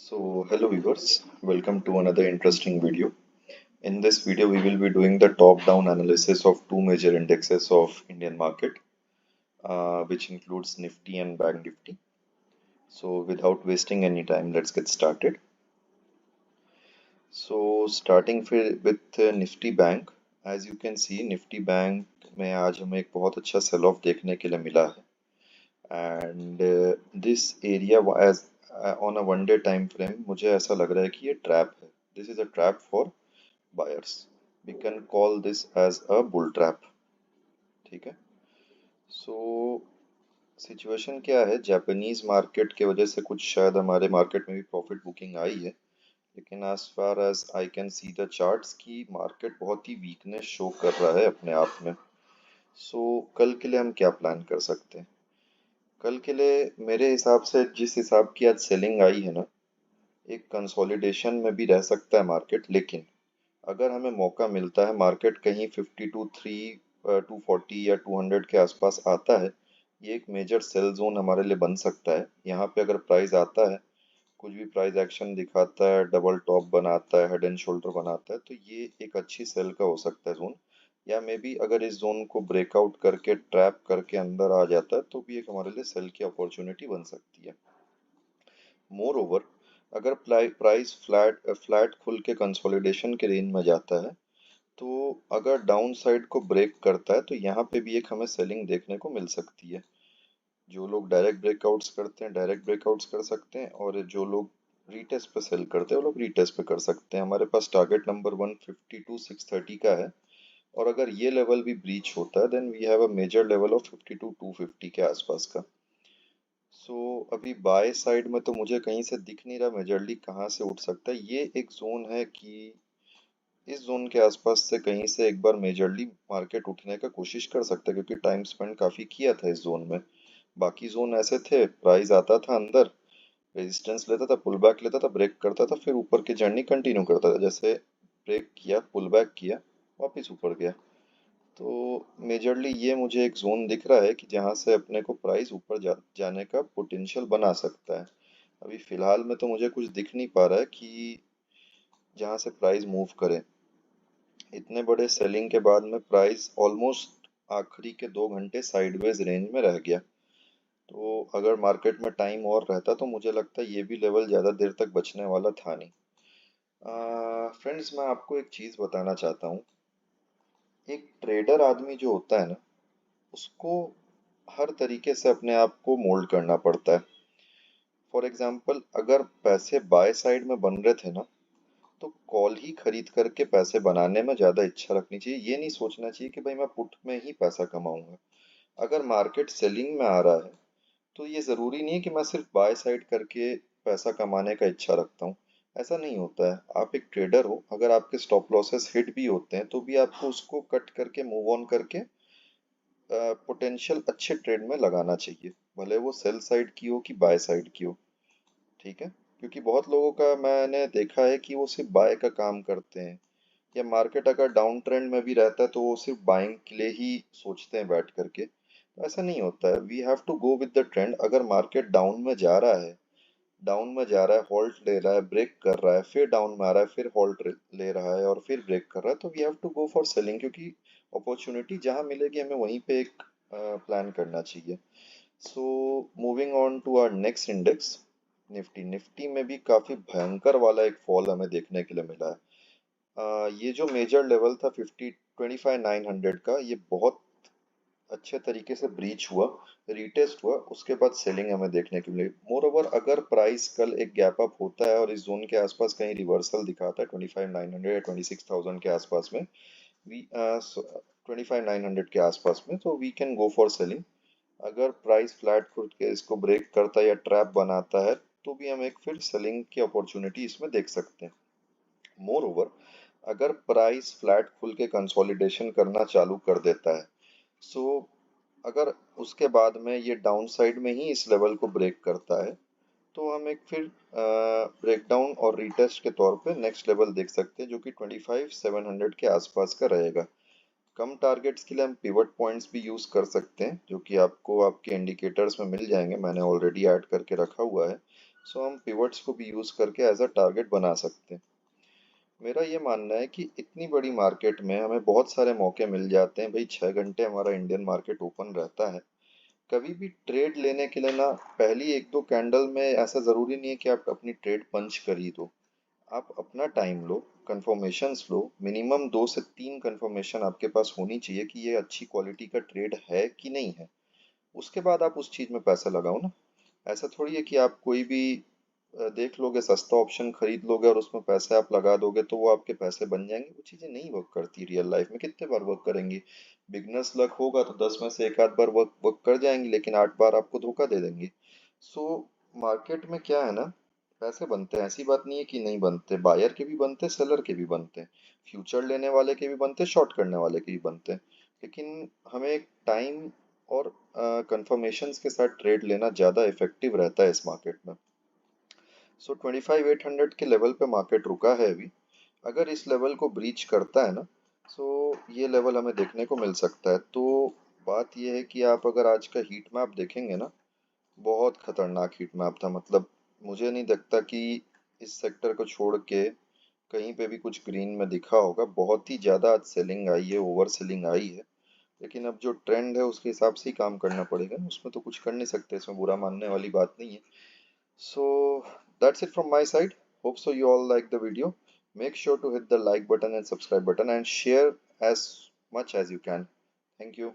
Hello viewers, welcome to another interesting video. In this video, we will be doing the top-down analysis of two major indexes of Indian market, which includes Nifty and Bank Nifty. So, without wasting any time, let's get started. So, starting with Nifty Bank, as you can see, Nifty Bank में आज हमें एक बहुत अच्छा cell of देखने के लिए मिला है. And this area as on a one day time frame मुझे ऐसा लग रहा है कि ये ट्रैप है. This is a trap for buyers. We can call this as a bull trap. ठीक है. So सिचुएशन क्या है, जापानीज मार्केट के वजह से कुछ शायद हमारे मार्केट में भी प्रॉफिट बुकिंग आई है, लेकिन as far as I can see the charts की मार्केट बहुत ही वीकनेस शो कर रहा है अपने आप में. कल के लिए हम क्या प्लान कर सकते हैं? कल के लिए मेरे हिसाब से जिस हिसाब की आज सेलिंग आई है ना, एक कंसोलिडेशन में भी रह सकता है मार्केट, लेकिन अगर हमें मौका मिलता है मार्केट कहीं 240 या 200 के आसपास आता है, ये एक मेजर सेल जोन हमारे लिए बन सकता है. यहाँ पे अगर प्राइस आता है, कुछ भी प्राइस एक्शन दिखाता है, डबल टॉप बनाता है, हेड एंड शोल्डर बनाता है, तो ये एक अच्छी सेल का हो सकता है जोन. या मे बी अगर इस जोन को ब्रेकआउट करके ट्रैप करके अंदर आ जाता है तो भी एक हमारे लिए सेल की अपॉर्चुनिटी बन सकती है. मोर ओवर, अगर प्राइस फ्लैट खुल के कंसोलिडेशन के रेंज में जाता है, तो अगर डाउन साइड को ब्रेक करता है तो यहाँ पे भी एक हमें सेलिंग देखने को मिल सकती है. जो लोग डायरेक्ट ब्रेकआउट्स करते हैं डायरेक्ट ब्रेकआउट्स कर सकते हैं, और जो लोग रीटेस्ट पे सेल करते हैं वो लोग रीटेस्ट पे कर सकते हैं. हमारे पास टारगेट नंबर 152,630 का है, और अगर ये लेवल भी ब्रीच होता है then we have a major level of 52,250 के आसपास का. अभी बाय साइड में तो मुझे कहीं से दिख नहीं रहा मेजरली कहाँ से उठ सकता है. ये एक जोन है कि इस जोन के आसपास से कहीं से एक बार मेजरली मार्केट उठने का कोशिश कर सकता है, क्योंकि टाइम स्पेंड काफी किया था इस जोन में. बाकी जोन ऐसे थे, प्राइस आता था अंदर, रेजिस्टेंस लेता था, पुल बैक लेता था, ब्रेक करता था, फिर ऊपर की जर्नी कंटिन्यू करता था. जैसे ब्रेक किया, पुल बैक किया, वापस ऊपर गया. तो मेजरली ये मुझे एक जोन दिख रहा है कि जहाँ से अपने को प्राइस ऊपर जाने का पोटेंशियल बना सकता है. अभी फिलहाल में तो मुझे कुछ दिख नहीं पा रहा है कि जहाँ से प्राइस मूव करे. इतने बड़े सेलिंग के बाद में प्राइस ऑलमोस्ट आखिरी के 2 घंटे साइडवेज रेंज में रह गया. तो अगर मार्केट में टाइम और रहता तो मुझे लगता है ये भी लेवल ज़्यादा देर तक बचने वाला था नहीं. फ्रेंड्स, मैं आपको एक चीज़ बताना चाहता हूँ. एक ट्रेडर आदमी जो होता है ना, उसको हर तरीके से अपने आप को मोल्ड करना पड़ता है. फॉर एग्जाम्पल, अगर पैसे बाय साइड में बन रहे थे ना, तो कॉल ही खरीद करके पैसे बनाने में ज़्यादा इच्छा रखनी चाहिए. ये नहीं सोचना चाहिए कि भाई मैं पुट में ही पैसा कमाऊंगा. अगर मार्केट सेलिंग में आ रहा है तो ये ज़रूरी नहीं है कि मैं सिर्फ बाय साइड करके पैसा कमाने का इच्छा रखता हूँ. ऐसा नहीं होता है. आप एक ट्रेडर हो, अगर आपके स्टॉप लॉसेस हिट भी होते हैं तो भी आपको उसको कट करके मूव ऑन करके पोटेंशियल अच्छे ट्रेड में लगाना चाहिए, भले वो सेल साइड की हो कि बाय साइड की हो. ठीक है. क्योंकि बहुत लोगों का मैंने देखा है कि वो सिर्फ बाय का काम करते हैं, या मार्केट अगर डाउन ट्रेंड में भी रहता है तो वो सिर्फ बाइंग के लिए ही सोचते हैं बैठ करके. तो ऐसा नहीं होता है. We have to go with the trend. अगर मार्केट डाउन में जा रहा है, हॉल्ट ले रहा है, ब्रेक कर रहा है, फिर डाउन में आ रहा है, फिर हॉल्ट ले रहा है और फिर ब्रेक कर रहा है, तो we have to go for selling, क्योंकि अपॉर्चुनिटी जहां मिलेगी हमें वहीं पे एक प्लान करना चाहिए. So moving on to our next index, Nifty. Nifty में भी काफी भयंकर वाला एक फॉल हमें देखने के लिए मिला है. ये जो मेजर लेवल था 25,900 का, ये बहुत अच्छे तरीके से ब्रीच हुआ, रीटेस्ट हुआ, उसके बाद सेलिंग हमें देखने को मिली. मोर ओवर, अगर प्राइस कल एक गैप अप होता है और इस जोन के आसपास कहीं रिवर्सल दिखाता है 25,900 या 26,000 के आसपास में, वी 25,900 के आसपास में, तो we can go for selling. अगर प्राइस फ्लैट खुद के इसको ब्रेक करता है या ट्रैप बनाता है, तो भी हम एक फिर सेलिंग की अपॉर्चुनिटी इसमें देख सकते हैं. मोर ओवर, अगर प्राइस फ्लैट खुल के कंसोलिडेशन करना चालू कर देता है, सो अगर उसके बाद में ये डाउन साइड में ही इस लेवल को ब्रेक करता है, तो हम एक फिर ब्रेकडाउन और रीटेस्ट के तौर पे नेक्स्ट लेवल देख सकते हैं, जो कि 25,700 के आसपास का रहेगा. कम टारगेट्स के लिए हम पिवट पॉइंट्स भी यूज कर सकते हैं, जो कि आपको आपके इंडिकेटर्स में मिल जाएंगे, मैंने ऑलरेडी ऐड करके रखा हुआ है. सो हम पिवट्स को भी यूज करके एज अ टारगेट बना सकते हैं। मेरा ये मानना है कि इतनी बड़ी मार्केट में हमें बहुत सारे मौके मिल जाते हैं भाई, 6 घंटे हमारा इंडियन मार्केट ओपन रहता है। कभी भी ट्रेड लेने के लिए ना, पहली एक दो कैंडल में ऐसा जरूरी नहीं है कि आप अपनी ट्रेड पंच कर ही दो। आप अपना टाइम लो, कंफर्मेशंस लो, मिनिमम 2 से 3 कंफर्मेशन आपके पास होनी चाहिए कि ये अच्छी क्वालिटी का ट्रेड है कि नहीं है। उसके बाद आप उस चीज में पैसा लगाओ ना। ऐसा थोड़ी है कि आप कोई भी देख लोगे, सस्ता ऑप्शन खरीद लोगे और उसमें पैसे आप लगा दोगे तो वो आपके पैसे बन जाएंगे। वो चीजें नहीं वर्क करती रियल लाइफ में। कितने बार वर्क करेंगी? बिगनर्स लक होगा तो 10 में से 1 आध बार वर्क वर्क कर जाएंगी, लेकिन 8 बार आपको धोखा दे देंगी। सो मार्केट में क्या है ना, पैसे बनते हैं, ऐसी बात नहीं है कि नहीं बनते। बायर के भी बनते हैं, सेलर के भी बनते हैं, फ्यूचर लेने वाले के भी बनते हैं, शॉर्ट करने वाले के भी बनते हैं। लेकिन हमें टाइम और कंफर्मेशंस के साथ ट्रेड लेना ज़्यादा इफेक्टिव रहता है इस मार्केट में। सो 25,800 के लेवल पे मार्केट रुका है अभी। अगर इस लेवल को ब्रीच करता है ना, सो ये लेवल हमें देखने को मिल सकता है। तो बात ये है कि आप अगर आज का हीट मैप देखेंगे ना, बहुत खतरनाक हीट मैप था। मतलब मुझे नहीं लगता कि इस सेक्टर को छोड़ के कहीं पे भी कुछ ग्रीन में दिखा होगा। बहुत ही ज्यादा आज सेलिंग आई है, ओवर सेलिंग आई है। लेकिन अब जो ट्रेंड है उसके हिसाब से ही काम करना पड़ेगा ना, उसमें तो कुछ कर नहीं सकते, इसमें बुरा मानने वाली बात नहीं है। So that's it from my side. Hope so you all like the video. Make sure to hit the like button and subscribe button and share as much as you can. Thank you.